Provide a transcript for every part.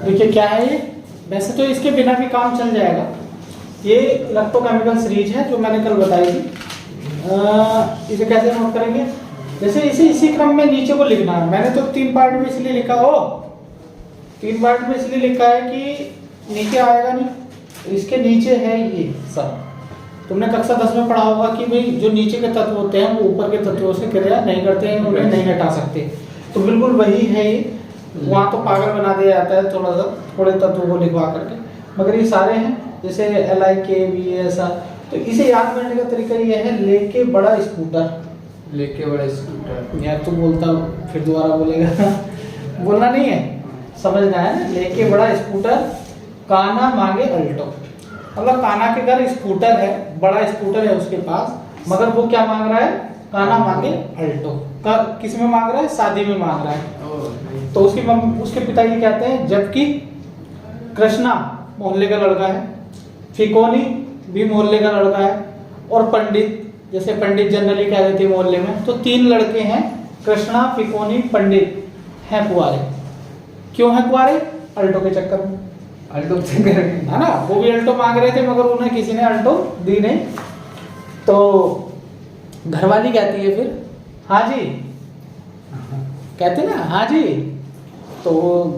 देखिए क्या है ये, वैसे तो इसके बिना भी काम चल जाएगा। ये इलेक्ट्रोकेमिकल सीरीज है जो मैंने कल बताई थी। इसे कैसे नोट करेंगे, जैसे इसे इसी क्रम में नीचे को लिखना है। मैंने तो 3 पार्ट में इसलिए लिखा हो, 3 पार्ट में इसलिए लिखा है कि नीचे आएगा नहीं, इसके नीचे है ये सब। तुमने कक्षा 10 में पढ़ा होगा कि भाई जो नीचे के तत्व होते हैं वो ऊपर के तत्वों से क्रिया नहीं करते हैं, उन्हें नहीं हटा सकते। तो बिल्कुल वही है ये। वहाँ तो पागल बना दिया जाता है थोड़ा सा, थोड़े तत्वों को लिखवा करके, मगर ये सारे हैं जैसे LIKB ऐसा। तो इसे याद करने का तरीका ये है, लेके बड़ा स्कूटर, लेके बड़ा स्कूटर। यार तू बोलता फिर दोबारा बोलेगा बोलना नहीं है, समझना है ना। लेके बड़ा स्कूटर, कान्हा मांगे अल्टो। मतलब कान्हा के घर स्कूटर है, बड़ा स्कूटर है उसके पास, मगर वो क्या मांग रहा है, कान्हा मांगे अल्टो। किस में मांग रहा है, शादी में मांग रहा है। तो उसके पिताजी कहते हैं, जबकि कृष्णा मोहल्ले का लड़का है, फिकोनी भी मोहल्ले का लड़का है, और पंडित, जैसे पंडित जनरली कह देते हैं मोहल्ले में, तो 3 लड़के हैं, कृष्णा, फिकोनी, पंडित, हैं कुंवारे। क्यों है कुंवारे, अल्टो के चक्कर में। अल्टो के चक्कर में है ना, वो भी अल्टो मांग रहे थे मगर उन्हें किसी ने अल्टो दी नहीं। तो घरवाली कहती है फिर, हाँ जी, कहते ना हाँ जी। तो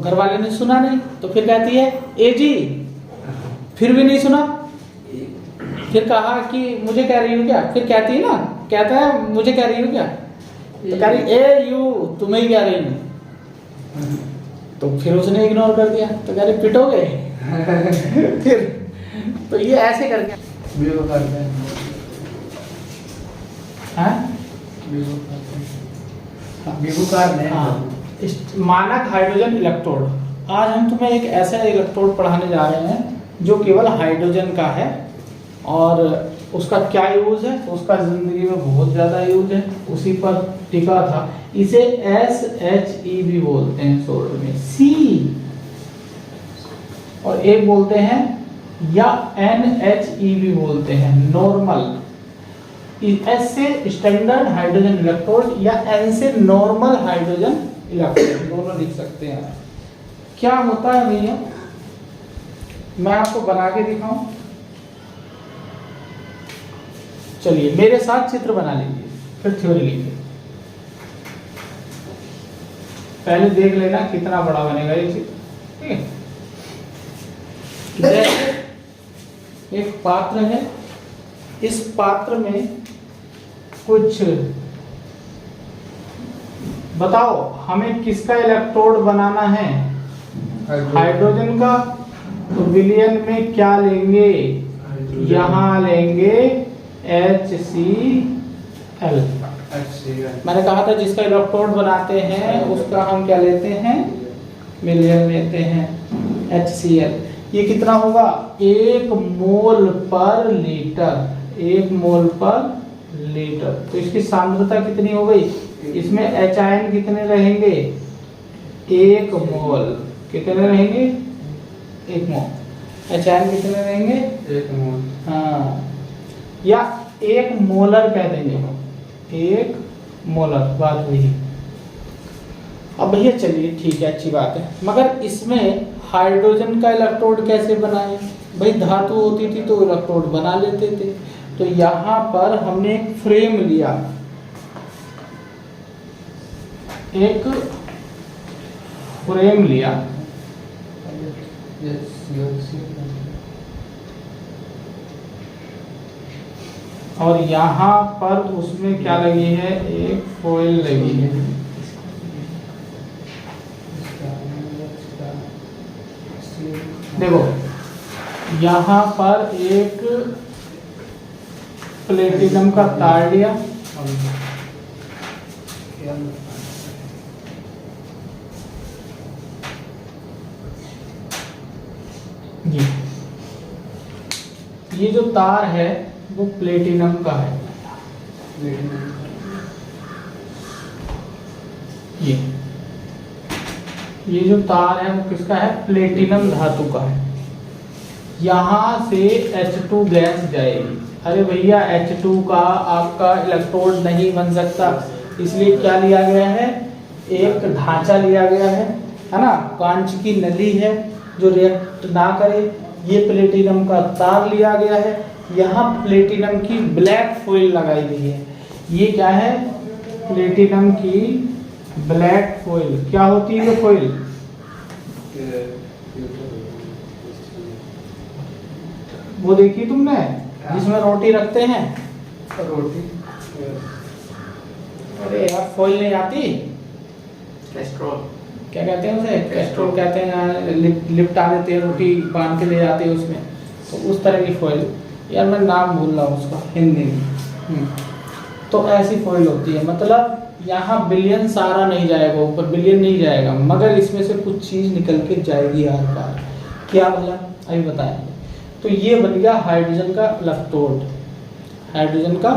घरवाले ने सुना नहीं, तो फिर कहती है ए जी, फिर भी नहीं सुना। फिर कहा कि मुझे कह रही हो क्या, फिर कहती है ना, कहता है मुझे कह रही हो क्या, तो कह रही ए यू, तुम्हें ही कह रही हूँ। तो फिर उसने इग्नोर कर दिया, तो कह रही पिटोगे फिर। तो ये ऐसे करके मानक हाइड्रोजन इलेक्ट्रोड। आज हम तुम्हें एक ऐसा इलेक्ट्रोड पढ़ाने जा रहे हैं जो केवल हाइड्रोजन का है, और उसका क्या यूज है, उसका जिंदगी में बहुत ज्यादा यूज है, उसी पर टिका था। इसे SHE भी बोलते हैं शॉर्ट में, C, और एक बोलते हैं या NHE भी बोलते हैं, नॉर्मल। S से स्टैंडर्ड हाइड्रोजन इलेक्ट्रोड या N से नॉर्मल हाइड्रोजन इलेक्ट्रोड, दोनों लिख सकते हैं। क्या होता है भैया, मैं आपको बना के दिखाऊं, चलिए मेरे साथ चित्र बना लीजिए, फिर थ्योरी लिखिए। पहले देख लेना कितना बड़ा बनेगा ये चित्र, ठीक है। एक पात्र है, इस पात्र में कुछ बताओ, हमें किसका इलेक्ट्रोड बनाना है, हाइड्रोजन का। तो विलयन में क्या लेंगे, यहां लेंगे HCl। मैंने कहा था जिसका इलेक्ट्रोड बनाते हैं उसका हम क्या लेते हैं, विलयन लेते हैं, HCl। ये कितना होगा, 1 मोल पर लीटर, 1 मोल पर लीटर। तो इसकी सांद्रता कितनी हो गई, इसमें H कितने रहेंगे, 1 मोल, कितने रहेंगे, 1 मोल। H कितने रहेंगे, 1 मोल। हाँ, या 1 मोलर कह देंगे, 1 मोलर, बात वही। अब भैया चलिए ठीक है, अच्छी बात है, मगर इसमें हाइड्रोजन का इलेक्ट्रोड कैसे बनाएं, भाई धातु होती थी तो इलेक्ट्रोड बना लेते थे। तो यहां पर हमने एक फ्रेम लिया, एक फ्रेम लिया, और यहाँ पर उसमें क्या लगी है, एक फॉइल लगी है। देखो यहाँ पर एक प्लेटिनम का तार लिया, ये जो तार है वो प्लेटिनम का है, ये जो तार है वो किसका है, प्लेटिनम धातु का है। यहाँ से H2 गैस जाएगी। अरे भैया H2 का आपका इलेक्ट्रोड नहीं बन सकता, इसलिए क्या लिया गया है, एक ढांचा लिया गया है ना, कांच की नली है, जो रिएक्ट ना करे। ये प्लेटिनम का तार लिया गया है, यहाँ प्लेटिनम की ब्लैक फॉइल लगाई गई है। ये क्या है? प्लेटिनम की ब्लैक फॉइल। क्या होती है ये फॉइल? वो देखी तुमने जिसमें रोटी रखते हैं? रोटी अरे यार फॉइल नहीं आती, कैस्ट्रोल क्या कहते हैं उसे? कैस्ट्रोल कहते हैं। लिपटा देते हैं, रोटी बांध के ले जाते हैं उसमें, तो उस तरह की फॉइल। यार मैं नाम भूल रहा हूँ उसका हिंदी में। तो ऐसी फॉइल होती है, मतलब यहाँ बिलियन सारा नहीं जाएगा, ऊपर बिलियन नहीं जाएगा, मगर इसमें से कुछ चीज़ निकल के जाएगी हर बार। क्या भला? अभी बताएंगे। तो ये बन गया हाइड्रोजन का इलेक्ट्रोड, हाइड्रोजन का।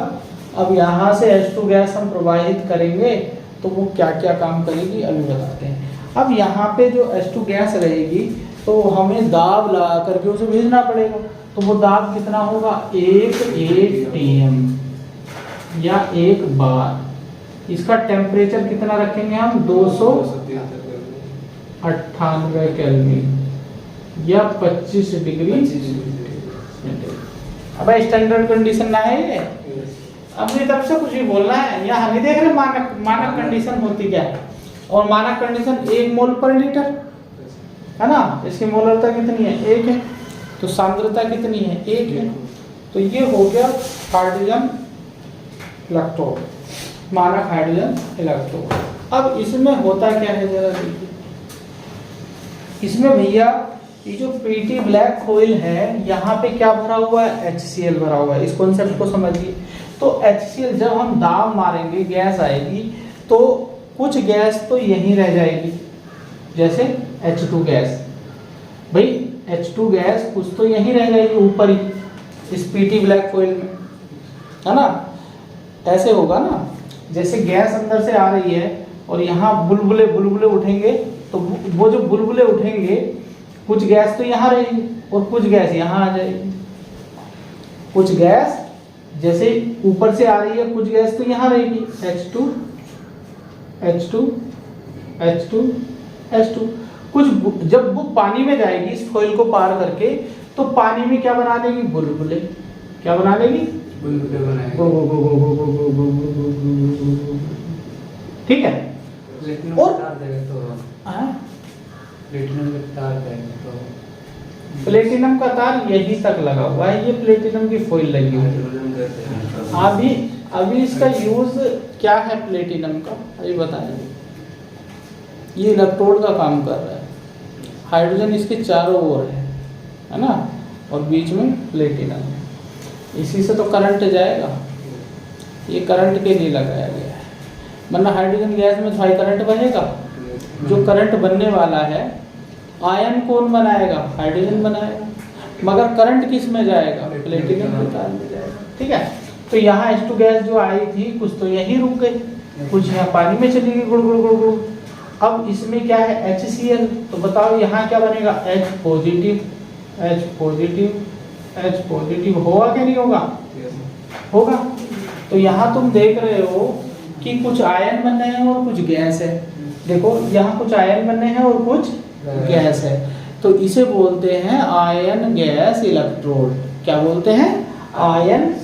अब यहाँ से H2 गैस हम प्रवाहित करेंगे तो वो क्या क्या काम करेगी अभी बताते हैं। अब यहाँ पे जो H2 गैस रहेगी तो हमें दाब लगा करके उसे भेजना पड़ेगा। तो वो दाब कितना होगा? 1 atm या 1 बार। इसका टेम्परेचर कितना रखेंगे हम? 298 केल्विन या 25 डिग्री। अब स्टैंडर्ड कंडीशन ना है ये, अपनी तरफ से कुछ भी बोलना है। यहाँ नहीं देख रहे मानक कंडीशन होती क्या है। और मानक कंडीशन 1 मोल पर लीटर है ना। इसकी मोलरता कितनी है? 1 है। तो सांद्रता कितनी है? 1 है। तो ये हो गया हाइड्रोजन इलेक्ट्रोड, मानक हाइड्रोजन इलेक्ट्रोड। अब इसमें होता क्या है जरा देखिए। इसमें भैया ये जो पीटी ब्लैक फॉइल है, यहाँ पे क्या भरा हुआ है? HCl भरा हुआ है। इस कॉन्सेप्ट को समझिए। तो HCl जब हम दाब मारेंगे गैस आएगी, तो कुछ गैस तो यहीं रह जाएगी, जैसे H2 गैस। भाई H2 गैस कुछ तो यहीं रह जाएगी ऊपर ही, इस पीटी ब्लैक फॉइल में, है ना। ऐसे होगा ना, जैसे गैस अंदर से आ रही है और यहाँ बुलबुले बुलबुले उठेंगे, तो वो जो बुलबुले उठेंगे, कुछ गैस तो यहाँ रहेगी और कुछ गैस यहाँ आ जाएगी। कुछ गैस जैसे ऊपर से आ रही है, कुछ गैस तो यहाँ रहेगी, H2 H2 H2 H2। कुछ जब वो पानी में जाएगी इस फॉइल को पार करके, तो पानी में क्या बना लेगी? बुलबुले। क्या बना लेगी? बुलबुले बनाएंगे। ठीक है। प्लेटिनम और तार देगा तो प्लेटिनम का तार देगा तो प्लेटिनम का तार यहीं तक लगा हुआ है, ये प्लेटिनम की फॉइल लगी हुई है। अभी इसका यूज क्या है प्लेटिनम का, अभी बताएं। ये इलेक्ट्रोड का काम कर रहा है, हाइड्रोजन इसके चारों ओर है ना, और बीच में प्लेटिनम है। इसी से तो करंट जाएगा, ये करंट के लिए लगाया गया है, वरना हाइड्रोजन गैस में हाई करंट बनेगा। जो करंट बनने वाला है, आयन कौन बनाएगा? हाइड्रोजन बनाएगा, मगर करंट किस में जाएगा? प्लेटिनम के तार में जाएगा। ठीक है। तो यहाँ H2 गैस जो आई थी, कुछ तो यहीं रुक गई, कुछ यहाँ पानी में चली गई, गुड़ गुड़ गुड़ गुड़। अब इसमें क्या है? HCl। तो बताओ यहाँ क्या बनेगा? H positive H positive H positive. होगा क्या नहीं होगा? होगा। तो यहाँ तुम देख रहे हो कि कुछ आयन बन रहे हैं और कुछ गैस है। देखो यहाँ कुछ आयन बने हैं और कुछ गैस है, तो इसे बोलते हैं आयन गैस इलेक्ट्रोड। क्या बोलते हैं? आयन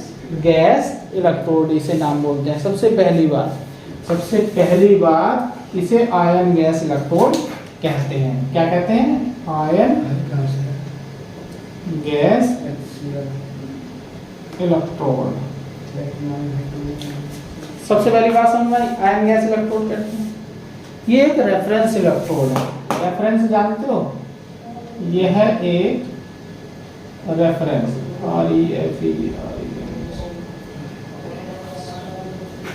गैस इलेक्ट्रोड, इसे नाम बोलते हैं। सबसे पहली बात इसे आयन गैस इलेक्ट्रोड कहते हैं। क्या कहते हैं? Ion gas electrode. सबसे पहली बात समझ में, आयन गैस इलेक्ट्रोड कहते हैं। ये एक रेफरेंस इलेक्ट्रोड है। रेफरेंस जानते हो? ये है एक रेफरेंस,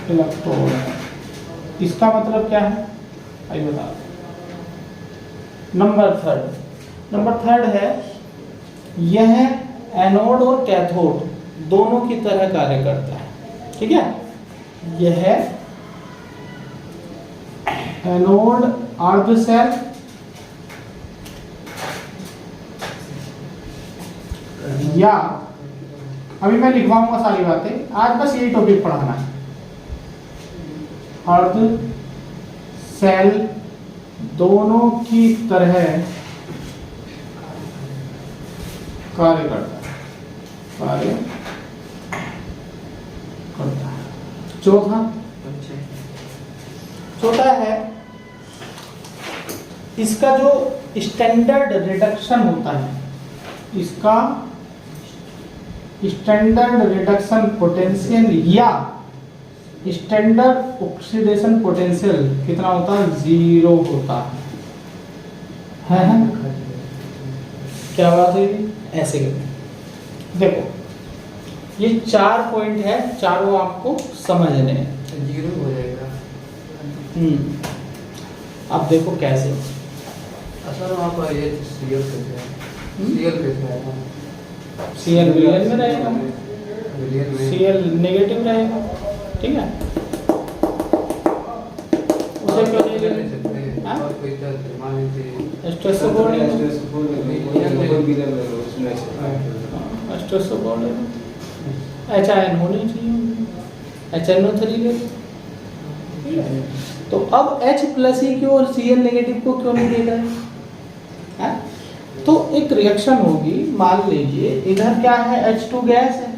इलेक्ट्रोड है। इसका मतलब क्या है आइए बता दो। नंबर थर्ड है, यह एनोड और कैथोड दोनों की तरह कार्य करता है। ठीक है। यह एनोड अर्ध सेल या, अभी मैं लिखवाऊंगा सारी बातें, आज बस यही टॉपिक पढ़ाना है। अर्ध सेल दोनों की तरह कार्य करता है, कार्य करता है। चौथा है इसका जो स्टैंडर्ड रिडक्शन होता है, इसका स्टैंडर्ड रिडक्शन पोटेंशियल या स्टैंडर्ड ऑक्सीडेशन पोटेंशियल कितना होता है? 0 होता है ना? क्या बात है? ऐसे देखो ये 4 पॉइंट है, चारों आपको समझने हैं। 0 हो जाएगा। अब देखो कैसे। सर वहाँ पर ये सीएल कैसे है? सीएल कैसे है? सीएल विलियन में रहेगा, विलियन में सीएल नेगेटिव रहेगा, ठीक है। उसे क्यों नहीं नहीं सकते? हाँ? और कोई तरह मान लीजिए स्ट्रेस सपोर्ट है, स्ट्रेस सपोर्ट है, HIN होनी चाहिए, HNO3 ले। तो अब H+E को और Cl नेगेटिव को क्यों नहीं दे रहा है? हाँ? तो एक रिएक्शन होगी, मान लीजिए इधर क्या है? H2 गैस है,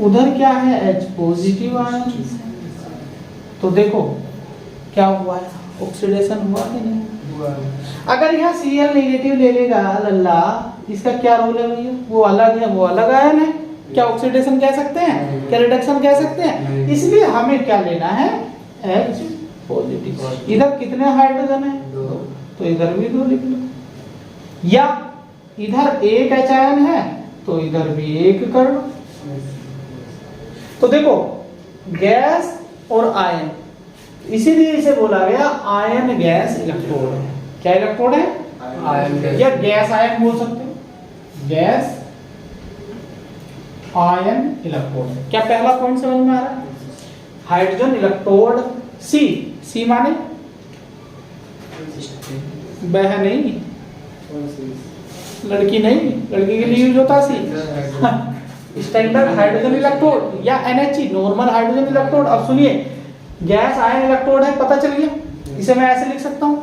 उधर क्या है? H positive ion. तो देखो क्या हुआ है? ऑक्सीडेशन हुआ कि नहीं हुआ। अगर यहाँ Cl नेगेटिव ले लेगा लल्ला, इसका क्या रोल है भैया? वो अलग है, वो अलग आयन है, क्या ऑक्सीडेशन कह सकते हैं? क्या रिडक्शन कह सकते हैं? इसलिए हमें क्या लेना है? H positive. इधर कितने हाइड्रोजन है? 2। तो इधर भी 2 लिख लो, या इधर एक H आयन है तो इधर भी 1 कर लो। तो देखो गैस और आयन, इसीलिए इसे बोला गया आयन गैस इलेक्ट्रोड है। क्या इलेक्ट्रोड है? Ion gas. या गैस आयन बोल सकते हो, गैस आयन इलेक्ट्रोड है। क्या पहला पॉइंट समझ में आ रहा है? हाइड्रोजन इलेक्ट्रोड सी माने बह नहीं, लड़की नहीं, लड़की के लिए यूज होता है सी। स्टैंडर्ड हाइड्रोजन इलेक्ट्रोड या NHE नॉर्मल हाइड्रोजन इलेक्ट्रोड। अब सुनिए, गैस आयन इलेक्ट्रोड है, पता चल गया। इसे मैं ऐसे लिख सकता हूं।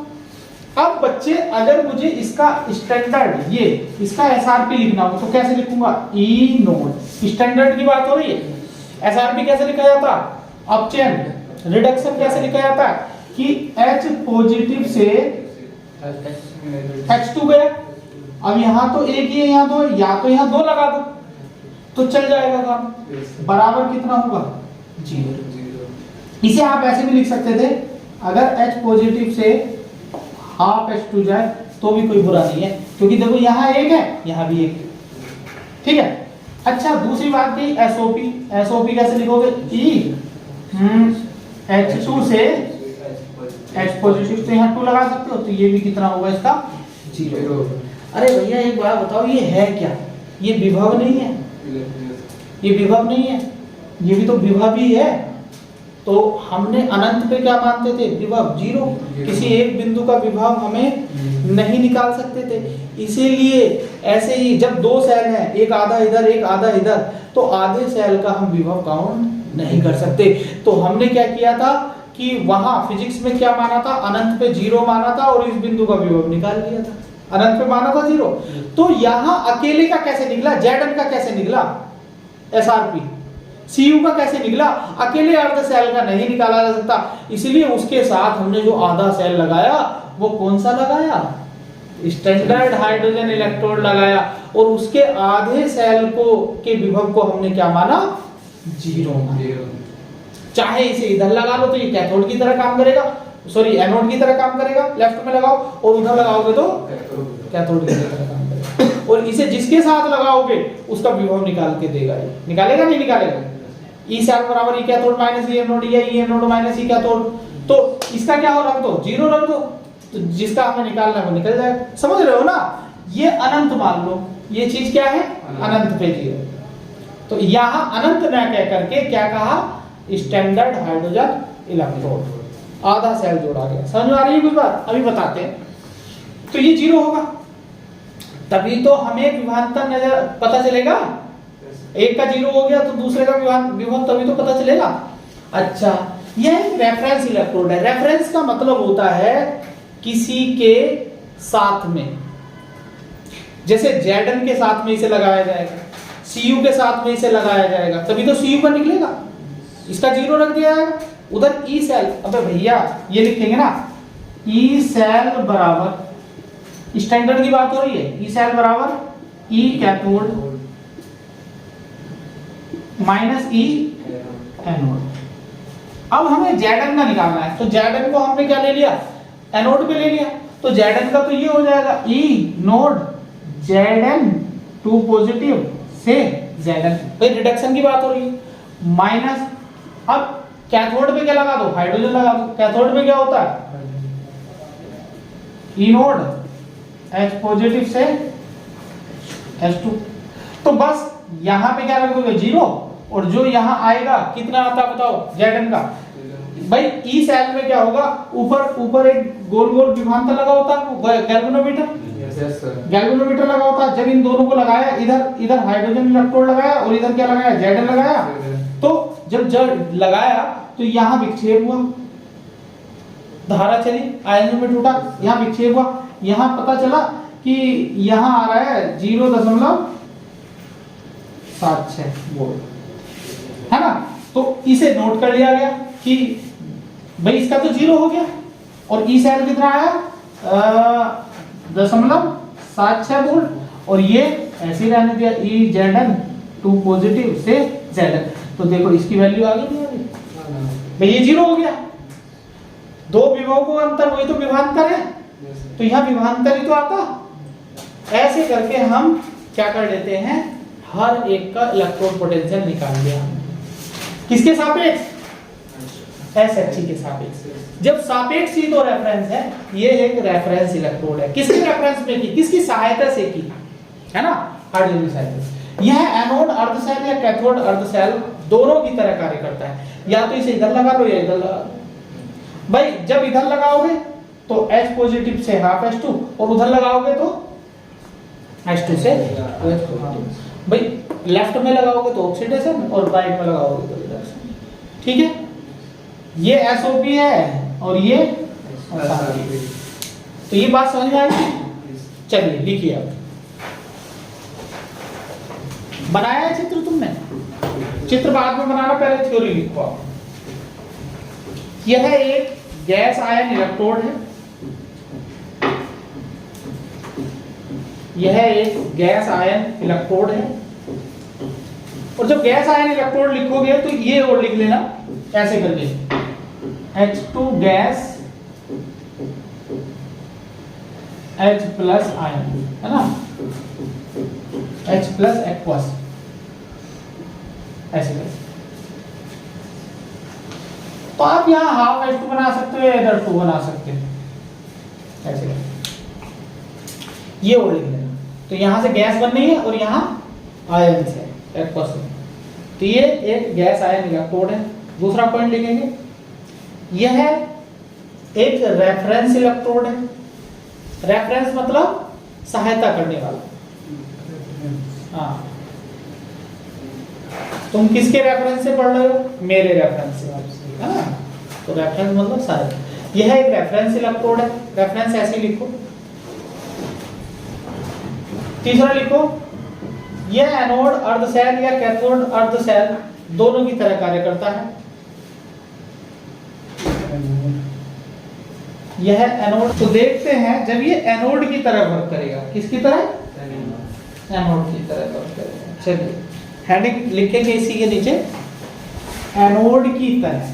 अब बच्चे अगर मुझे इसका स्टैंडर्ड ये इसका SRP लिखना हो तो कैसे लिखूंगा? E node. स्टैंडर्ड की बात हो रही है। SRP कैसे लिखा जाता? अपचयन रिडक्शन कैसे लिखा जाता है कि H पॉजिटिव से H2 गया। अब यहाँ तो एक ही है, यहाँ 2 है, या तो यहाँ 2 लगा दो तो चल जाएगा काम। बराबर कितना होगा? 0। इसे आप ऐसे भी लिख सकते थे, अगर H पॉजिटिव से हाफ H2 जाए तो भी कोई बुरा नहीं है, क्योंकि देखो यहाँ 1 है, यहाँ भी 1 है, ठीक है। अच्छा दूसरी बात की SOP कैसे लिखोगे? E H2 से H पॉजिटिव से यहाँ 2 लगा सकते हो, तो ये भी कितना होगा इसका? 0। अरे भैया एक बात बताओ, ये है क्या? ये विभव नहीं है, ये विभव नहीं है, ये भी तो विभव ही है। तो हमने अनंत पे क्या मानते थे? विभव 0। किसी एक बिंदु का विभव हमें नहीं निकाल सकते थे। इसीलिए ऐसे ही जब 2 सेल हैं, एक आधा इधर एक आधा इधर, तो आधे सेल का हम विभव काउंट नहीं कर सकते। तो हमने क्या किया था कि वहां फिजिक्स में क्या माना था? अनंत पे 0 माना था और इस बिंदु का विभव निकाल लिया था। अनंत पे माना था 0, तो यहाँ अकेले का कैसे निकला? Zn का कैसे निकला? SRP। Cu का कैसे निकला? अकेले अर्ध सेल का नहीं निकाला जा सकता, इसलिए उसके साथ हमने जो आधा सेल लगाया वो कौन सा लगाया? स्टैंडर्ड हाइड्रोजन इलेक्ट्रोड लगाया, और उसके आधे सेल को के विभव को हमने क्या माना? 0 माना। चाहे इसे इधर लगा लो तो ये कैथोड की तरह काम करेगा, सॉरी एनोड की तरह काम करेगा, लेफ्ट में लगाओ, और उधर लगाओगे तो कैथोड की तरह काम करेगा। और इसे जिसके साथ लगाओगे उसका विभव निकाल के देगा। ये निकालेगा नहीं निकालेगा? E सेल बराबर E cathode minus E anode या E anode minus E cathode. तो इसका क्या हो? रख दो 0 रख दो, तो जिसका हमें निकालना है वो निकल जाएगा। समझ रहे हो ना? ये अनंत मान लो, ये चीज क्या है? अनंत पे 0। तो यहाँ अनंत ना कह करके क्या कहा? Standard hydrogen electrode. आधा सेल जोड़ा गया। समझ में आ रही है कुछ बात? अभी बताते हैं। तो ये 0 होगा, तभी तो हमें विभवांतर नजर पता चलेगा। एक का 0 हो गया तो दूसरे का विभव तभी तो पता चलेगा। अच्छा, यह एक रेफरेंस इलेक्ट्रोड है। रेफरेंस का मतलब होता है किसी के साथ में, जैसे Zn के साथ में इसे लगाया जाएगा, Cu के साथ में इसे लगाया जाएगा, तभी तो Cu का निकलेगा, इसका 0 रख दिया जाएगा। उधर E सेल, अबे भैया ये लिखेंगे ना, E सेल बराबर, स्टैंडर्ड की बात हो रही है, E सेल बराबर E cathode minus E anode. अब हमें Zn का निकालना है, तो Zn को हमने क्या ले लिया, एनोड पे ले लिया, तो Zn का तो ये हो जाएगा E नोड Zn 2 पॉजिटिव से Zn, भाई रिडक्शन की बात हो रही है, माइनस, अब कैथोड पे क्या लगा दो, हाइड्रोजन लगा दो, कैथोड पे क्या होता है, E नोड H पॉजिटिव से H2, तो बस यहां पे क्या रख दोगे 0, और जो यहां आएगा कितना आता बताओ Zn का, भाई E सेल में क्या होगा, ऊपर एक गोल गोल विभवांतर लगा होता है, गैल्वेनोमीटर, गैल्वेनोमीटर लगा होता है। जब इन दोनों को लगाया, इधर हाइड्रोजन इलेक्ट्रोड लगाया और इधर क्या लगाया, Zn लगाया, तो जब लगाया तो यहाँ विक्षेप हुआ, धारा चली, आयनों में टूटा, यहाँ विक्षेप हुआ, यहाँ पता चला कि यहाँ आ रहा है 0.76 वोल्ट, है ना, तो इसे नोट कर लिया गया कि भाई इसका तो 0 हो गया, और ई सेल कितना आया 0.76 वोल्ट, और ये ऐसे ही रहने दिया Zn 2 पॉजिटिव से Zn, तो देखो इसकी वैल्यू आ गई, नहीं आ गई भाई, ये 0 हो गया, दो विभवों को अंतर, वही तो विभवांतर है, तो यहाँ विभवांतर ही तो आता। ऐसे करके हम क्या कर लेते हैं, हर एक का इलेक्ट्रॉन पोटेंशियल निकाल लिया, किसके सापेक्ष, SHE के सापेक्ष। जब सापेक्ष ही तो रेफरेंस है, ये एक रेफरेंस इलेक्ट्रोड है, किसके रेफरेंस में की, किसकी सहायता से की, है ना, हाइड्रोजन की सहायता से। यह एनोड अर्ध सेल या कैथोड अर्ध सेल दोनों की तरह कार्य करता है, या तो इसे इधर लगा लो या इधर लगा लो। भाई जब इधर लगाओगे तो H पॉजिटिव से हाफ H2, और उधर लगाओगे तो H2 से OH पॉजिटिव। भाई लेफ्ट में लगाओगे तो ऑक्सीडेशन और राइट में लगाओगे तो रिडक्शन, ठीक है। ये SOP है और ये SRP, तो ये बात समझ में आई। चलिए लिखिए, अब बनाया है चित्र तुमने, चित्र बाद में बनाना, पहले थ्योरी लिखो आप। यह एक गैस आयन इलेक्ट्रोड है, यह एक गैस आयन इलेक्ट्रोड है, और जब गैस आयन इलेक्ट्रोड लिखोगे तो ये और लिख लेना ऐसे करके, H2 gas H plus ion, है ना, H प्लस एक्वस, ऐसे करके। तो आप यहाँ हाफ H2 बना सकते हो या इधर 2 बना सकते हो, ऐसे करके ये और लिख लेना। तो यहाँ से गैस बन रही है और यहाँ आयन है एक्वस, तो ये एक गैस आयन इलेक्ट्रोड है। दूसरा पॉइंट लिखेंगे, यह एक रेफरेंस इलेक्ट्रोड है। रेफरेंस मतलब सहायता करने वाला, हाँ, तुम किसके रेफरेंस से पढ़ रहे हो, मेरे रेफरेंस से, है ना, तो रेफरेंस मतलब सहायता। यह एक रेफरेंस इलेक्ट्रोड है, रेफरेंस ऐसे लिखो। तीसरा लिखो, यह एनोड अर्ध सेल या कैथोड अर्ध सेल दोनों की तरह कार्य करता है। यह एनोड, तो देखते हैं जब ये एनोड की तरह वर्क करेगा, किसकी तरह, एनोड की तरह वर्क करेगा। चलिए हेडिंग लिखेंगे इसी के नीचे, एनोड की तरह।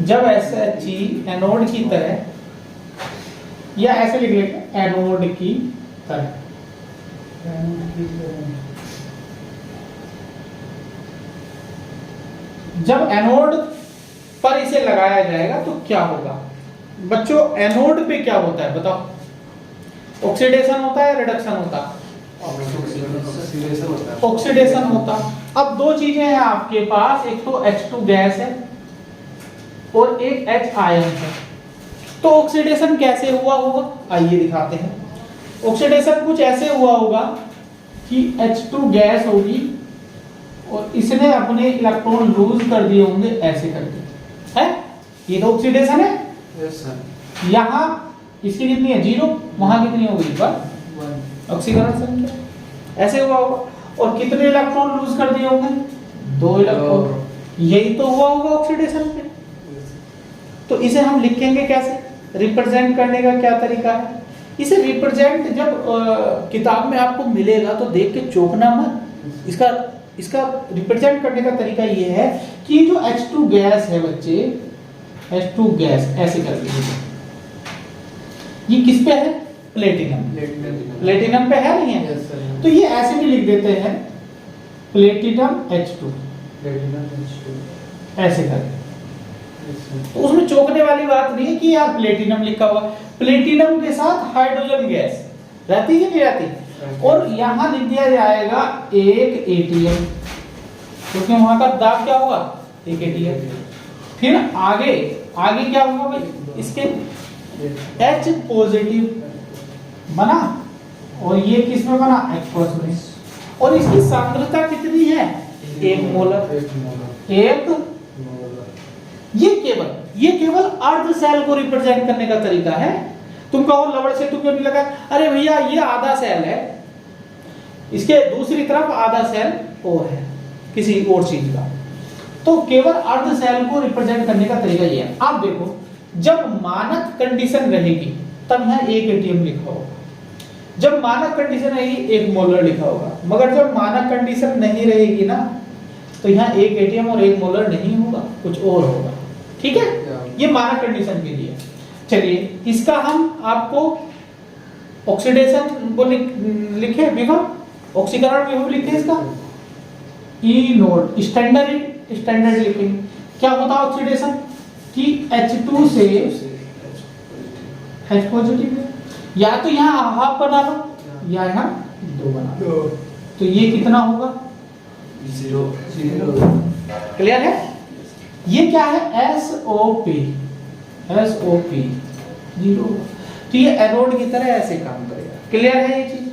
जब SHE एनोड की तरह, या ऐसे लिख लेंगे एनोड की तरह। जब एनोड पर इसे लगाया जाएगा तो क्या होगा बच्चों, एनोड पे क्या होता है बताओ, ऑक्सीडेशन होता है, रिडक्शन होता है, ऑक्सीडेशन होता। अब दो चीजें हैं आपके पास, एक तो H2 गैस है और एक H आयन है, तो ऑक्सीडेशन कैसे हुआ होगा आइए दिखाते हैं। ऑक्सीडेशन कुछ ऐसे हुआ होगा कि H2 गैस होगी और इसने अपने इलेक्ट्रॉन लूज कर दिए होंगे ऐसे करके, है, ये तो ऑक्सीडेशन है। Yes sir. यहाँ इसकी कितनी है 0, वहां कितनी होगी 1, 1 ऑक्सीकरण संख्या। ऐसे हुआ होगा। और कितने इलेक्ट्रॉन लूज कर दिए होंगे 2 इलेक्ट्रॉन। यही तो हुआ होगा ऑक्सीडेशन पे। तो इसे हम लिखेंगे कैसे, रिप्रेजेंट करने का क्या तरीका है? इसे रिप्रेजेंट जब किताब में आपको मिलेगा तो देख के चौंकना मत। इसका रिप्रेजेंट करने का तरीका ये है कि जो H2 गैस है बच्चे, H2 गैस ऐसे कर लीजिए। ये किस पे है? प्लेटिनम। प्लेटिनम पे है नहीं है? तो ये ऐसे भी लिख देते हैं प्लेटिनम H2 ऐसे करके। तो उसमें चौंकने वाली बात नहीं है कि यार प्लेटिनम लिखा हुआ, प्लेटिनम के साथ हाइड्रोजन गैस रहती है नहीं रहती। और यहां लिख दिया जाएगा एक एटीएम, क्योंकि वहां का दाब क्या होगा एक एटीएम। फिर आगे क्या होगा भाई, इसके H पॉजिटिव बना और ये किस में बना एक्वस में। और इसकी सांद्रता कितनी है 1 मोलर। ये केवल अर्ध सेल को रिप्रेजेंट करने का तरीका है। तुम कहो लवड़ से क्यों नहीं लगा? अरे भैया ये आधा सेल है, इसके दूसरी तरफ आधा सेल और है किसी और चीज का। तो केवल अर्ध सेल को रिप्रेजेंट करने का तरीका ये है। आप देखो जब मानक कंडीशन रहेगी तब यहाँ 1 एटीएम लिखा होगा, जब मानक कंडीशन रहेगी 1 मोलर लिखा होगा। मगर जब मानक कंडीशन नहीं रहेगी ना तो यहाँ 1 एटीएम और 1 मोलर नहीं होगा, कुछ और होगा। ठीक है, ये मानक कंडीशन के लिए। चलिए इसका हम आपको ऑक्सीडेशन को लिखे विभव, ऑक्सीकरण विभव लिखे इसका ई नोट स्टैंडर्ड लिखेंगे। क्या होता है ऑक्सीडेशन कि H2 से H पॉजिटिव है, या तो यहाँ हाफ बना लो या यहाँ 2 बना लो। तो ये कितना होगा 0 क्लियर है? ये क्या है SOP 0। तो ये एनोड की तरह ऐसे काम करेगा। क्लियर है ये चीज?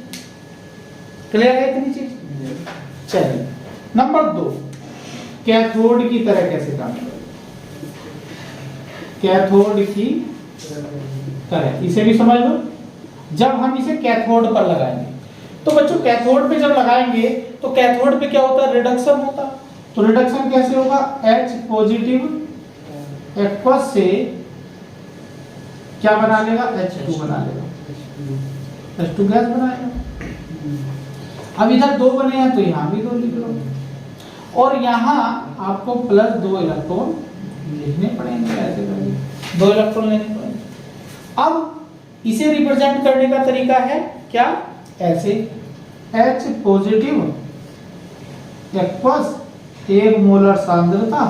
क्लियर है इतनी चीज? चलिए नंबर 2 कैथोड की तरह कैसे काम करेगा। कैथोड की तरह इसे भी समझ लो। जब हम इसे कैथोड पर लगाएंगे तो बच्चों कैथोड पे जब लगाएंगे तो कैथोड पे क्या होता है रिडक्शन होता। तो रिडक्शन कैसे होगा H पॉजिटिव एक्वस से क्या बना लेगा H2 बना लेगा, H2 गैस बनाएगा। अब इधर 2 बने हैं तो यहाँ भी 2 लिख लो और यहाँ आपको +2 इलेक्ट्रॉन लिखने पड़ेंगे। ऐसे करके 2 इलेक्ट्रॉन लेने पड़ेंगे। अब इसे रिप्रेजेंट करने का तरीका है क्या, ऐसे H पॉजिटिव एक्वस 1 मोलर सांद्रता,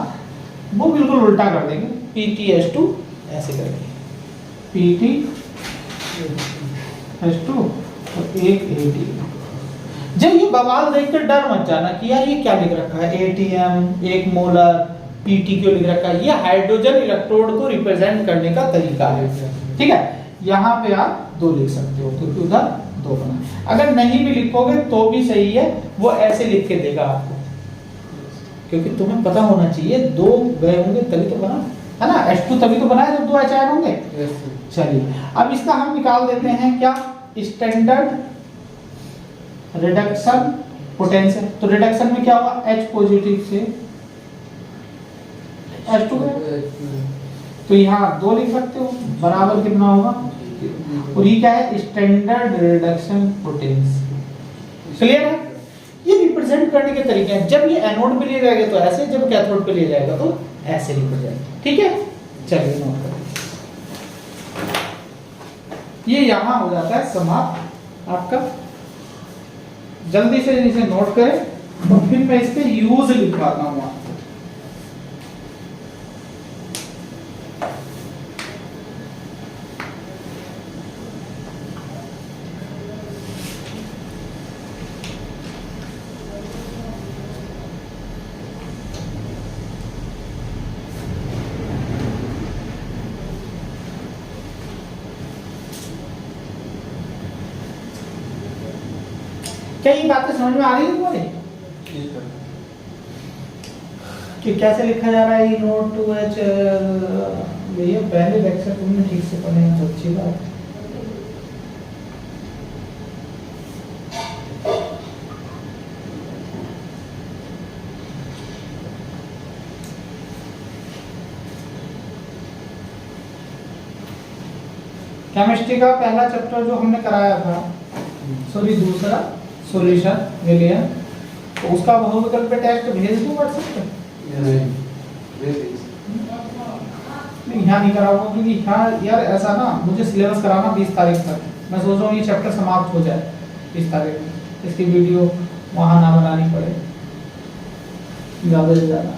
वो बिल्कुल उल्टा कर देंगे PtH2 ऐसे करके PtH2 और 1 ATM। जब ये बवाल देखकर डर मत जाना कि यार ये क्या लिख रखा है ATM 1 मोलर PT क्यों लिख रखा है। ये हाइड्रोजन इलेक्ट्रोड को रिप्रेजेंट करने का तरीका है। ठीक है, यहाँ पे आप 2 लिख सकते हो क्योंकि उधर 2 बना। अगर नहीं भी लिखोगे तो भी सही है, वो ऐसे लिख के देगा आपको, क्योंकि तुम्हें पता होना चाहिए 2 गए होंगे तभी तो बना है ना। H2 तभी तो बना है जब 2 H आयन होंगे। चलिए अब इसका हम निकाल देते हैं क्या स्टैंडर्ड रिडक्शन पोटेंशियल। तो रिडक्शन में क्या होगा H पॉजिटिव से H2 है, तो यहाँ 2 लिख सकते हो बराबर कितना होगा। और ये क्या है स्टैंडर्ड रिडक्शन पोटेंशियल। क्लियर है? ये रिप्रेजेंट करने के तरीके हैं। जब ये एनोड पे लिए जाएगा तो ऐसे, जब कैथोड पे लिए जाएगा तो ऐसे रिप्रेजेंट। ठीक है, चलिए नोट करें। ये यहां हो जाता है समाप्त आपका। जल्दी से इसे नोट करें तो फिर मैं इसके यूज लिखवाता हूं आपको। क्या ये बातें समझ में आ रही है तुम्हारे कि कैसे लिखा जा रहा है ये नोट टू एच? भैया पहले लेक्चर तुमने ठीक से पढ़े हैं तो अच्छी बात है। केमिस्ट्री का पहला चैप्टर जो हमने कराया था, सॉरी दूसरा सॉल्यूशन विलियन, तो उसका बहुविकल्प पे टेस्ट भेज दूं व्हाट्सएप पे? नहीं यहाँ नहीं कराऊंगा, क्योंकि यहाँ यार ऐसा ना, मुझे सिलेबस कराना 20 तारीख तक। मैं सोच रहा हूँ ये चैप्टर समाप्त हो जाए 20 तारीख में, इसकी वीडियो वहाँ ना बनानी पड़े ज़्यादा से ज़्यादा।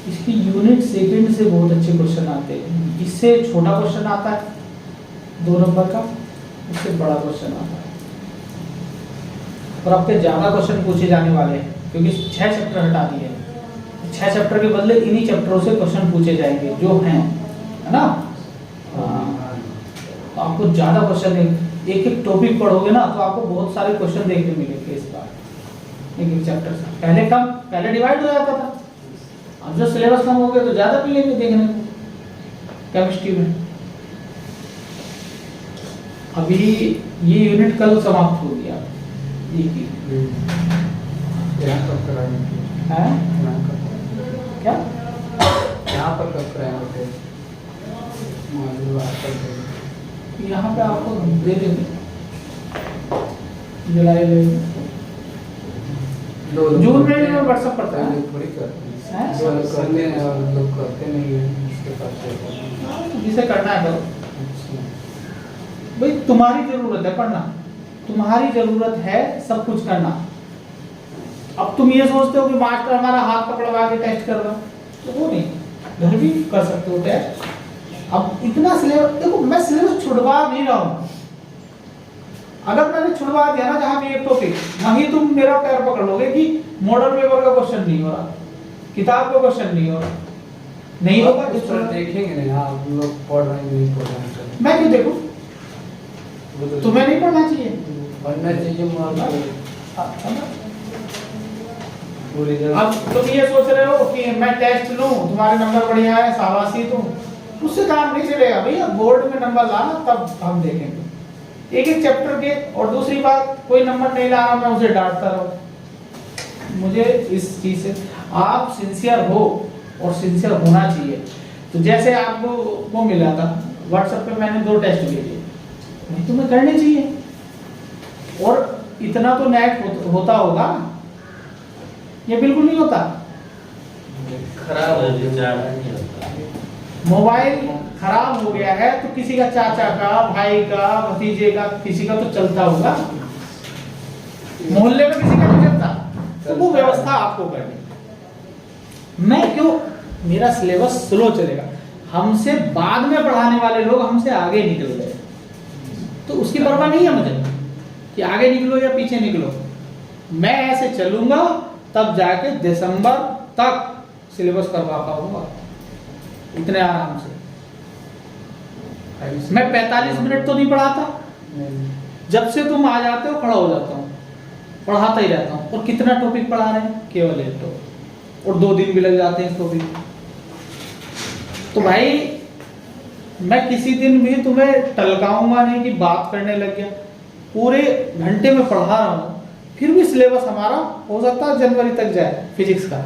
इसकी यूनिट सेकंड से बहुत अच्छे क्वेश्चन आते हैं। इससे छोटा क्वेश्चन आता है 2 नंबर का, इससे बड़ा क्वेश्चन आता है। और आपके ज़्यादा क्वेश्चन पूछे जाने वाले हैं, क्योंकि 6 चैप्टर हटा दिए हैं। 6 चैप्टर के बदले इन्हीं चैप्टरों से क्वेश्चन पूछे जाएंगे जो हैं, है ना। तो आपको ज़्यादा क्वेश्चन, एक एक टॉपिक पढ़ोगे ना तो आपको बहुत सारे क्वेश्चन देखने मिलेंगे इस बार एक चैप्टर से। पहले डिवाइड हो जाता था, अब जो सिलेबस कम हो गया तो ज़्यादा मिलेंगे देखने को केमिस्ट्री में। अभी ये यूनिट कल समाप्त हो गया, क्या यहाँ पर कब कराएंगे? यहाँ पे आपको दे देंगे जुलाई में, जून में व्हाट्सएप करता है थोड़ी करते हैं और लोग करते नहीं है इसके पास। जिसे करना है करो भाई, तुम्हारी जरूरत है पढ़ना, तुम्हारी जरूरत है सब कुछ करना। अब तुम ये सोचते हो कि मास्टर हमारा हाथ पकड़वा के टेस्ट कर रहा, तो वो नहीं, घर भी कर सकते हो टेस्ट। अब इतना सिलेबस देखो, मैं सिलेबस छुड़वा नहीं रहा हूँ। अगर मैंने छुड़वा दिया ना जहाँ भी एक टॉपिक, वहीं तुम मेरा पैर पकड़ लोगे कि मॉडल पेपर का क्वेश्चन नहीं हो रहा, किताब का क्वेश्चन नहीं हो रहा, नहीं होगा। इस तरह देखेंगे नहीं, हाँ हम लोग पढ़ रहे हैं नहीं पढ़ रहे हैं। मैं क्यों देखूं? तुम्हें नहीं पढ़ना चाहिए, पढ़ना चाहिए। अब तुम ये सोच रहे हो कि मैं टेस्ट लूं, तुम्हारे नंबर बढ़िया है, शाबाशी दूं, उससे काम नहीं चलेगा भैया। बोर्ड में नंबर लाना तब हम देखेंगे एक एक चैप्टर के। और दूसरी बात, कोई नंबर नहीं ला रहा मैं उसे डांटता रहूं, मुझे इस चीज से आप सिंसियर हो और सिंसियर होना चाहिए। तो जैसे आपको वो मिला था व्हाट्सएप पे, मैंने 2 टेस्ट भेजे, नहीं तुम्हें करने चाहिए। और इतना तो नेट होता होगा, ये बिल्कुल नहीं होता। खराब हो गया, मोबाइल खराब हो गया है तो किसी का चाचा का, भाई का, भतीजे का, किसी का तो चलता होगा, मोहल्ले में किसी का नहीं चलता, तो वो व्यवस्था आपको करनी। मैं क्यों, मेरा सिलेबस स्लो चलेगा, हमसे बाद में पढ़ाने वाले लोग हमसे आगे निकल गए, तो उसकी परवाह नहीं है मुझे कि आगे निकलो या पीछे निकलो। मैं ऐसे चलूंगा तब जाके दिसंबर तक सिलेबस करवा पाऊंगा, इतने आराम से। मैं 45 मिनट तो नहीं पढ़ाता, जब से तुम आ जाते हो खड़ा हो जाता हूँ, पढ़ाता ही रहता हूँ। और कितना टॉपिक पढ़ा रहे हैं, केवल 1 टॉपिक, और 2 दिन भी लग जाते हैं इस टॉपिक। तो भाई मैं किसी दिन भी तुम्हें टलकाऊंगा नहीं कि बात करने लग गया, पूरे घंटे में पढ़ा रहा हूँ, फिर भी सिलेबस हमारा हो सकता है जनवरी तक जाए फिजिक्स का।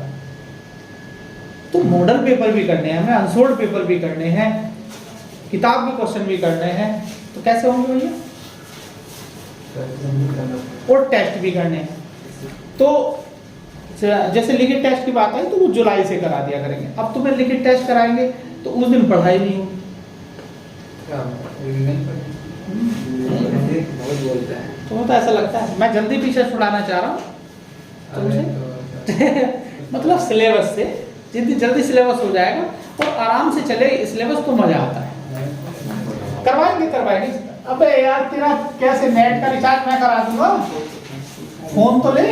तो मॉडल पेपर भी करने हैं हमें, अनसोल्ड पेपर भी करने हैं, किताब के क्वेश्चन भी करने हैं, तो कैसे होंगे भैया? और टेस्ट भी करने हैं। तो जैसे लिखित टेस्ट की बात है तो वो जुलाई से करा दिया करेंगे। अब तुम्हें लिखित टेस्ट कराएंगे तो उस दिन पढ़ाई नहीं होगी। तुम्हें तो ऐसा लगता है मैं जल्दी पीछे छुड़ाना चाह रहा हूँ तुमसे। मतलब सिलेबस से जितनी जल्दी सिलेबस हो जाएगा और आराम से चले सिलेबस तो मजा आता है। करवाएंगे। अबे यार तेरा कैसे नेट का रिचार्ज मैं करा दूंगा, फोन तो ले।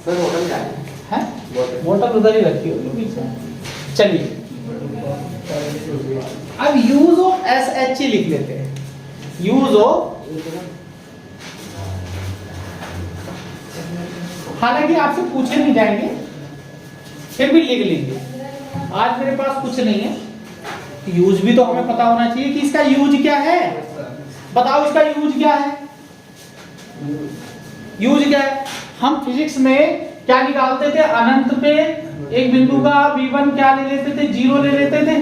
सर होटल जाए हैं? बोतल उधर ही रखी होगी पीछे। चलिए अब यूज ऑफ SH लिख लेते हैं। यूज ऑफ, हालांकि आपसे पूछे नहीं जाएंगे फिर भी लिख लेंगे। आज मेरे पास कुछ नहीं है, यूज भी तो हमें पता होना चाहिए कि इसका यूज क्या है। बताओ इसका यूज क्या है? यूज क्या है? हम फिजिक्स में क्या निकालते थे? अनंत पे एक बिंदु का v1 क्या ले लेते थे? 0 ले लेते थे।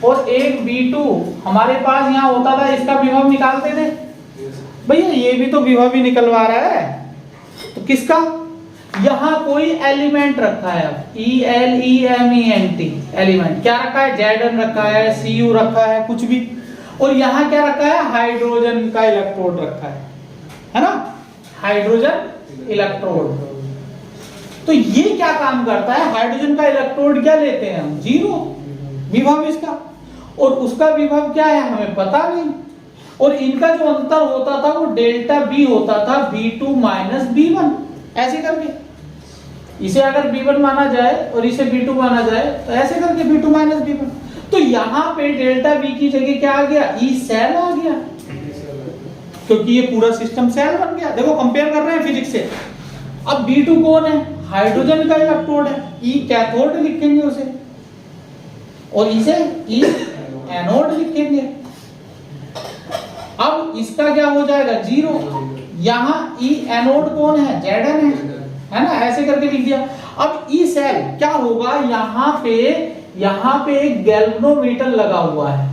और एक B2 हमारे पास यहाँ होता था, इसका विभव निकालते थे भैया, ये भी तो विभव ही निकलवा रहा है। तो किसका, यहाँ कोई एलिमेंट रखा है, ELEMENT एलिमेंट क्या रखा है, Zn रखा है, Cu रखा है, कुछ भी, और यहाँ क्या रखा है, हाइड्रोजन का इलेक्ट्रोड रखा है ना, हाइड्रोजन इलेक्ट्रोड। तो ये क्या काम करता है, हाइड्रोजन का इलेक्ट्रोड क्या लेते हैं हम, 0 विभव इसका, और उसका विभव क्या है हमें पता नहीं, और इनका जो अंतर होता था वो डेल्टा B होता था, B2 माइनस B1, ऐसे करके, इसे अगर B1 माना जाए और इसे B2 माना जाए तो ऐसे करके B2 माइनस B1। तो यहाँ पे डेल्टा B की जगह क्या आ गया, E सेल आ गया, क्योंकि ये पूरा सिस्टम सेल बन गया। देखो कंपेयर कर रहे हैं फिजिक्स से। अब B2 कौन है, हाइड्रोजन का इलेक्ट्रोड है, E कैथोड लिखेंगे उसे, और इसे E एनोड लिखेंगे। अब इसका क्या हो जाएगा, 0, यहाँ E एनोड कौन है, Zn है ना, ऐसे करके लिख दिया। अब E सेल क्या होगा, यहाँ पे एक गैल्वेनोमीटर लगा हुआ है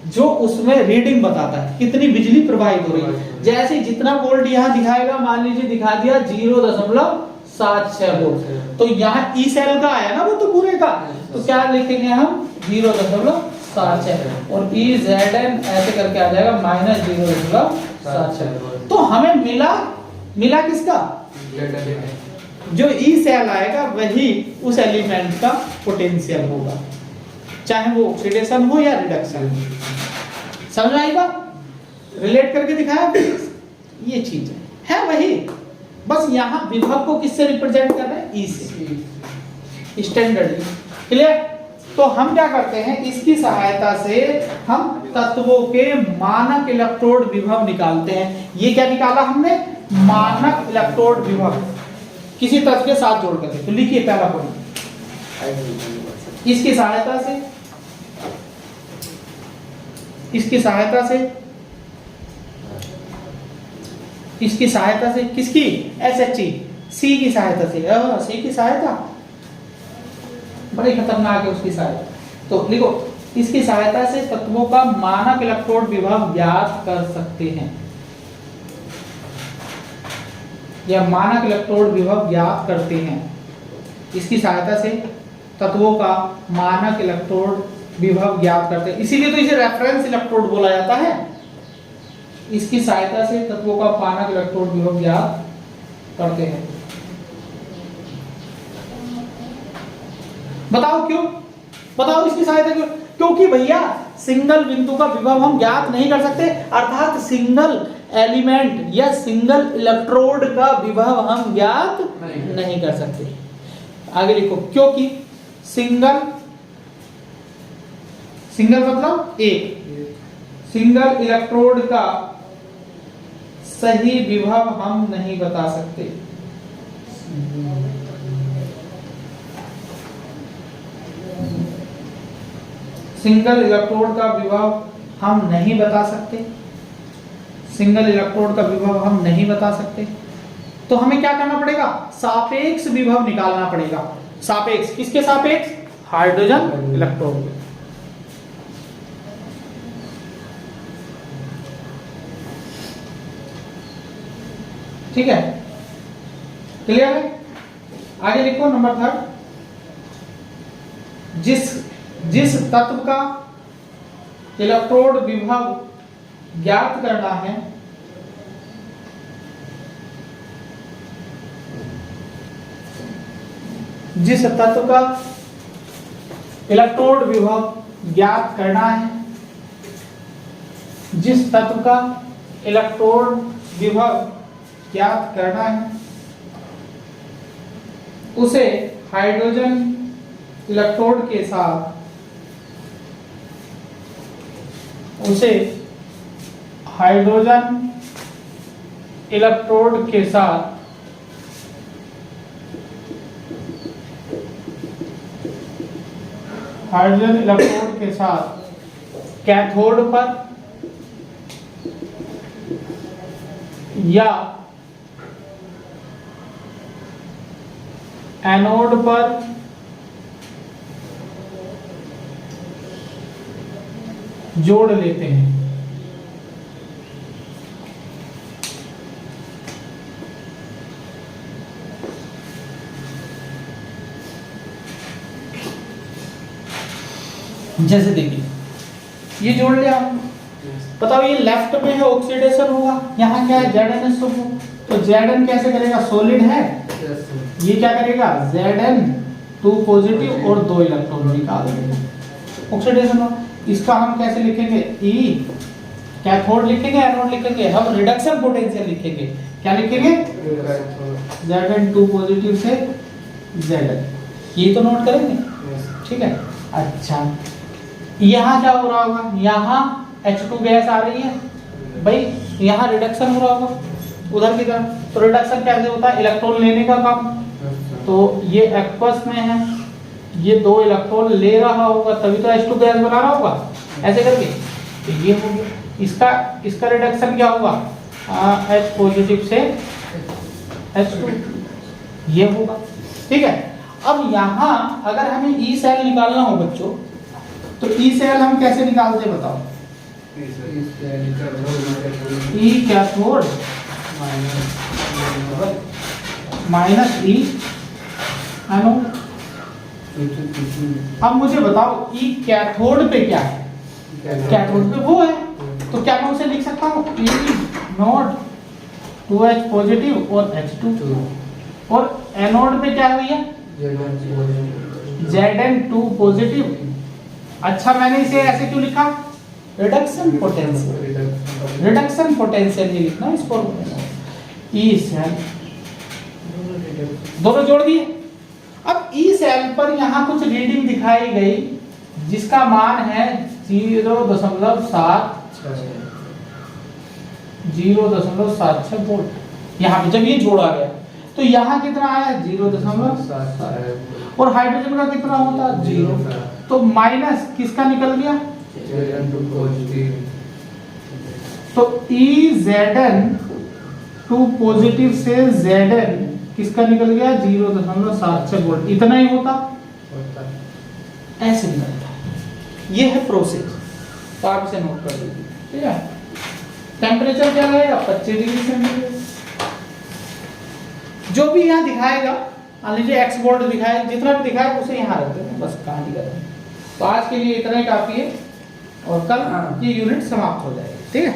जो उसमें रीडिंग बताता है कितनी बिजली प्रवाहित हो रही है। जैसे जितना वोल्ट यहाँ दिखाएगा, मान लीजिए दिखा दिया 0.76 वोल्ट, तो यहाँ E सेल का आया ना वो तो पूरे का, तो क्या लिखेंगे हम 0.76 और EZn ऐसे करके आ जाएगा माइनस 0.76। तो हमें मिला किसका, जो E सेल आएगा वही उस एलिमेंट का पोटेंशियल होगा, चाहे वो ऑक्सीडेशन हो या रिडक्शन। समझ में आई बात, रिलेट करके दिखाया, ये चीज है वही, बस यहाँ विभव को किससे रिप्रेजेंट कर रहे हैं, E से, स्टैंडर्ड। क्लियर। तो हम क्या करते हैं, इसकी सहायता से हम तत्वों के मानक इलेक्ट्रोड विभव निकालते हैं। ये क्या निकाला हमने, मानक इलेक्ट्रोड विभव किसी तत्व के साथ जोड़ करके। तो लिखिए पहला पॉइंट, इसकी सहायता से किसकी, SHE, C की सहायता से, C की सहायता बड़ी खतरनाक है उसकी सहायता। तो लिखो, इसकी सहायता से तत्वों का मानक इलेक्ट्रोड विभव ज्ञात कर सकते हैं, या मानक इलेक्ट्रोड विभव ज्ञात करते हैं। इसकी सहायता से तत्वों का मानक इलेक्ट्रोड विभव ज्ञात करते हैं, इसीलिए तो इसे रेफरेंस इलेक्ट्रोड बोला जाता है। इसकी सहायता से तत्वों का मानक इलेक्ट्रोड विभव ज्ञात करते हैं। बताओ क्यों, बताओ इसकी सहायता क्यों, क्योंकि भैया सिंगल बिंदु का विभव हम ज्ञात नहीं कर सकते, अर्थात सिंगल एलिमेंट या सिंगल इलेक्ट्रोड का विभव हम ज्ञात नहीं कर सकते। आगे लिखो, क्योंकि सिंगल मतलब एक सिंगल इलेक्ट्रोड का सही विभव हम नहीं बता सकते। सिंगल इलेक्ट्रोड का विभव हम नहीं बता सकते, सिंगल इलेक्ट्रोड का विभव हम नहीं बता सकते। तो हमें क्या करना पड़ेगा, सापेक्ष विभव निकालना पड़ेगा। सापेक्ष किसके सापेक्ष, हाइड्रोजन इलेक्ट्रोड। ठीक है, क्लियर है। आगे लिखो नंबर 3, जिस तत्व का इलेक्ट्रोड विभव ज्ञात करना है, जिस तत्व का इलेक्ट्रोड विभव ज्ञात करना है, जिस तत्व का इलेक्ट्रोड विभव ज्ञात करना है, उसे हाइड्रोजन इलेक्ट्रोड के साथ, उसे हाइड्रोजन इलेक्ट्रोड के साथ हाइड्रोजन इलेक्ट्रोड के साथ कैथोड पर या एनोड पर जोड़ लेते हैं। जैसे देखिए ये जोड़ लिया हम, बताओ ये लेफ्ट में है ऑक्सीडेशन होगा, यहाँ क्या है Zn तो Zn कैसे करेगा, सॉलिड है, ये क्या करेगा Zn2 पॉजिटिव और 2 इलेक्ट्रॉन निकाल देगा, ऑक्सीडेशन हो। इसका हम कैसे लिखेंगे, E कैथोड लिखेंगे एनोड लिखेंगे, हम रिडक्शन पोटेंशियल लिखेंगे, क्या लिखेंगे Zn2 पॉजिटिव से Zn, ये तो नोट करेंगे, ठीक है। अच्छा यहाँ क्या हो रहा होगा, यहाँ H2 गैस आ रही है भाई, यहाँ रिडक्शन हो रहा होगा उधर की तरफ, तो रिडक्शन कैसे होता है, इलेक्ट्रॉन लेने का काम, तो ये एक्वस में है, ये 2 इलेक्ट्रॉन ले रहा होगा तभी तो H2 गैस बना रहा होगा, ऐसे करके तो ये हो गया। इसका रिडक्शन क्या होगा, H पॉजिटिव से H2, ये होगा, ठीक है। अब यहाँ अगर हमें ई सेल निकालना हो बच्चों, तो ई सेल हम कैसे निकालते हैं बताओ, ई कैथोड माइनस ई एनोड। अब मुझे बताओ ई कैथोड पे क्या है, कैथोड पे वो है, तो क्या मैं उसे लिख सकता हूँ ई नोड 2H पॉजिटिव और H2, और एनोड पे क्या हुई है Zn2 पॉजिटिव। अच्छा मैंने इसे ऐसे क्यों लिखा, रिडक्शन पोटेंशियल, रिडक्शन पोटेंशियल ये लिखना इसको, ई सेल दोनों जोड़ दिए। अब ई सेल पर यहाँ कुछ रीडिंग दिखाई गई जिसका मान है 0.76 वोल्ट। यहाँ पे जब ये जोड़ा गया तो यहाँ कितना आया 0.7 और हाइड्रोजन का कितना होता 0, तो माइनस किसका निकल गया, तो EZn2 पॉजिटिव से Zn किसका निकल गया 0.76 वोल्ट, इतना ही होता, ऐसे निकलता है। ये है प्रोसेस, तो आप इसे नोट कर लीजिए, ठीक है। टेम्परेचर क्या रहेगा 25 डिग्री सेंटीग्रेड। जो भी यहाँ दिखाएगा, मान लीजिए x वोल्ट दिखाए, जितना भी दिखाए उसे यहाँ रख देना, बस कहानी कर रहे हैं। तो आज के लिए इतना ही काफी है और कल ये यूनिट समाप्त हो जाएगी, ठीक है।